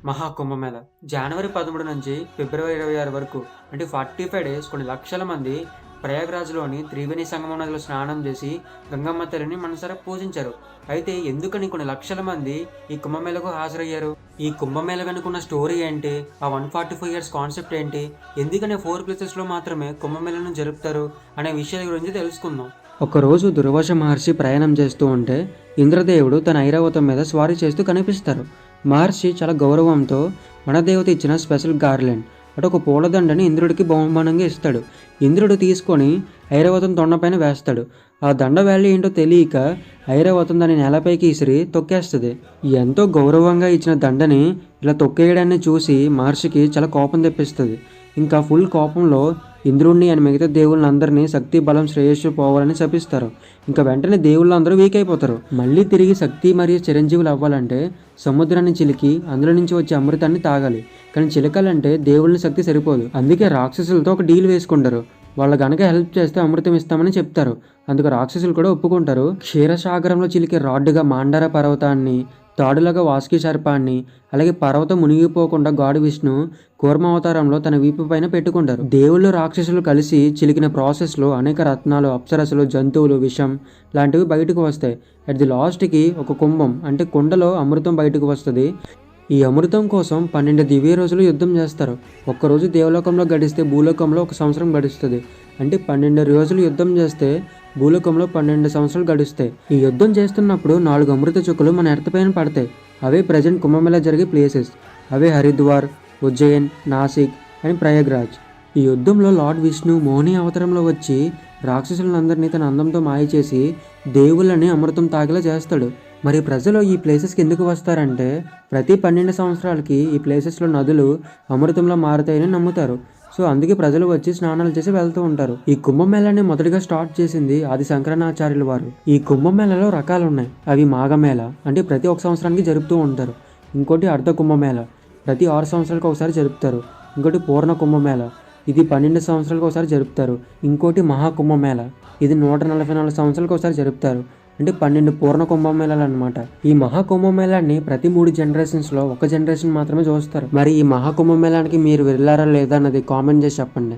మహాకుంభమేళ జనవరి 13 నుంచి ఫిబ్రవరి 26 వరకు అంటే 45 డేస్ కొన్ని లక్షల మంది ప్రయాగ్రాజ్లోని త్రివేణి సంగమం నదిలో స్నానం చేసి గంగమ్మ తల్లిని మనసారా పూజించారు. అయితే ఎందుకని కొన్ని లక్షల మంది ఈ కుంభమేళకు హాజరయ్యారు? ఈ కుంభమేళ వెనుకున్న స్టోరీ ఏంటి? ఆ 145 ఇయర్స్ కాన్సెప్ట్ ఏంటి? ఎందుకని 4 ప్లేసెస్లో మాత్రమే కుంభమేళను జరుపుతారు అనే విషయాల గురించి తెలుసుకుందాం. ఒకరోజు దుర్వాస మహర్షి ప్రయాణం చేస్తూ ఉంటే ఇంద్రదేవుడు తన ఐరావతం మీద స్వారీ చేస్తూ కనిపిస్తారు. మహర్షి చాలా గౌరవంతో వనదేవత ఇచ్చిన స్పెషల్ గార్లెండ్ అంటే ఒక పూలదండని ఇంద్రుడికి బహుమానంగా ఇస్తాడు. ఇంద్రుడు తీసుకొని ఐరావతం తొండపైన వేస్తాడు. ఆ దండ వాల్యూ ఏంటో తెలియక ఐరావతం దాని నేలపైకి ఇసిరి తొక్కేస్తుంది. ఎంతో గౌరవంగా ఇచ్చిన దండని ఇలా తొక్కేయడాన్ని చూసి మహర్షికి చాలా కోపం తెప్పిస్తుంది. ఇంకా ఫుల్ కోపంలో ఇంద్రుడిని అని మిగతా దేవుళ్ళందరినీ శక్తి బలం శ్రేయస్సు పోవాలని శపిస్తారు. ఇంకా వెంటనే దేవుళ్ళందరూ వీక్ అయిపోతారు. మళ్ళీ తిరిగి శక్తి మరియు చిరంజీవులు అవ్వాలంటే సముద్రాన్ని చిలికి అందులో నుంచి వచ్చే అమృతాన్ని తాగాలి. కానీ చిలకాలంటే దేవుళ్ళని శక్తి సరిపోదు. అందుకే రాక్షసులతో ఒక డీల్ వేసుకుంటారు. వాళ్ళు గనక హెల్ప్ చేస్తే అమృతం ఇస్తామని చెప్తారు. అందుకు రాక్షసులు కూడా ఒప్పుకుంటారు. క్షీరసాగరంలో చిలికే రాడ్డుగా మాండార పర్వతాన్ని, తాడులాగా వాసుకి సర్పాన్ని, అలాగే పర్వతం మునిగిపోకుండా గాడ్ విష్ణు కూర్మావతారంలో తన వీపు పైన పెట్టుకుంటారు. దేవుళ్ళు రాక్షసులు కలిసి చిలికిన ప్రాసెస్లో అనేక రత్నాలు, అప్సరసలు, జంతువులు, విషం లాంటివి బయటకు వస్తాయి. అట్ ది లాస్ట్కి ఒక కుంభం అంటే కుండలో అమృతం బయటకు వస్తుంది. ఈ అమృతం కోసం 12 దివ్య రోజులు యుద్ధం చేస్తారు. ఒక్కరోజు దేవలోకంలో గడిస్తే భూలోకంలో 1 సంవత్సరం గడుస్తుంది. అంటే 12 రోజులు యుద్ధం చేస్తే భూలోకంలో 12 సంవత్సరాలు గడుస్తాయి. ఈ యుద్ధం చేస్తున్నప్పుడు 4 అమృత చుక్కలు మన ఎర్త్ పైన పడతాయి. అవే ప్రజెంట్ కుంభమేళా జరిగే ప్లేసెస్. అవే హరిద్వార్, ఉజ్జయిన్, నాసిక్ అండ్ ప్రయాగ్రాజ్. ఈ యుద్ధంలో లార్డ్ విష్ణు మోహిని అవతారంలో వచ్చి రాక్షసులందరినీ తన అందంతో మాయ చేసి దేవుళ్ళని అమృతం తాగేలా చేస్తాడు. మరి ప్రజలు ఈ ప్లేసెస్కి ఎందుకు వస్తారంటే ప్రతి 12 సంవత్సరాలకి ఈ ప్లేసెస్లో నదులు అమృతంలో మారుతాయని నమ్ముతారు. సో అందుకే ప్రజలు వచ్చి స్నానాలు చేసి వెళ్తూ ఉంటారు. ఈ కుంభమేళాని మొదటిగా స్టార్ట్ చేసింది ఆది శంకరాచార్యుల వారు. ఈ కుంభమేళాలో రకాలు ఉన్నాయి. అవి మాఘమేళ అంటే ప్రతి 1 సంవత్సరానికి జరుపుతూ ఉంటారు. ఇంకోటి అర్ధ కుంభమేళ ప్రతి 6 సంవత్సరాలకు ఒకసారి జరుపుతారు. ఇంకోటి పూర్ణ కుంభమేళ ఇది 12 సంవత్సరాలకు ఒకసారి జరుపుతారు. ఇంకోటి మహాకుంభమేళ ఇది 144 సంవత్సరాలకు ఒకసారి జరుపుతారు. అంటే 12 పూర్ణ కుంభమేళాలు అనమాట. ఈ మహాకుంభమేళాన్ని ప్రతి 3 జనరేషన్స్లో 1 జనరేషన్ మాత్రమే చూస్తారు. మరి ఈ మహాకుంభమేళానికి మీరు వెళ్ళారా లేదా అన్నది కామెంట్ చేసి చెప్పండి.